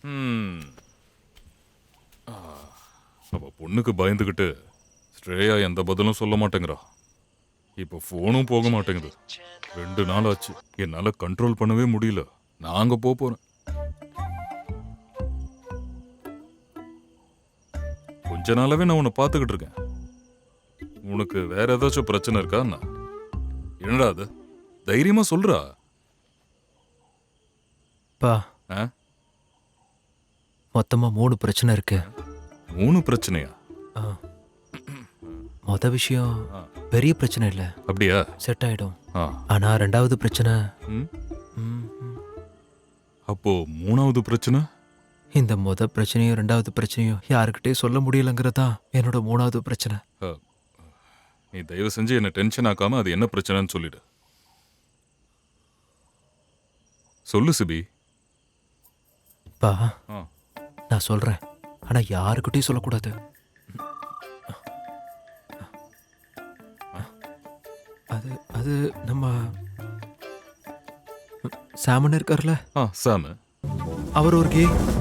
ம். அவ பொண்ணுக்கு பயந்துகிட்டு ஸ்ரேயா எந்த பதிலும் சொல்ல மாட்டேங்கிறா. இப்ப போனும் போக மாட்டேங்குது. 2 நாள் ஆச்சு. என்னால கண்ட்ரோல் பண்ணவே முடியல. நான் அங்க போறேன். கொஞ்ச நாளாவே நான் உன்னை பார்த்துக்கிட்டு இருக்கேன். உனக்கு வேற ஏதாச்சும் பிரச்சனை இருக்கா என்ன? என்னடா அது? தைரியமா சொல்றா. பா ஆ? மொத்தமா 3 பிரச்சனை இருக்கு. 3 பிரச்சனையா? ஆ. மொத விஷயம் ஆ. பெரிய பிரச்சனை இல்ல, அப்படியா? செட் ஆயிடும். ஆ. ஆனா 2வது பிரச்சனை, ம். ம், ம். அப்போ 3வது பிரச்சனை? இந்த மொத பிரச்சனையும் 2வது பிரச்சனையும் யாருக்கிட்டயும் சொல்ல முடியலங்கிறதா என்னோட 3வது பிரச்சனை. நீ தயவு செஞ்சு என்ன டென்ஷன் ஆக்காம அது என்ன பிரச்சனைன்னு சொல்லிடு. சொல்லு சிபி. பா ஆ. நான் சொல்றேன், ஆனா யாருக்கிட்டயும் சொல்லக்கூடாது. அது அது நம்ம சாமன் இருக்கார்ல, சாமு. அவர் ஒரு கே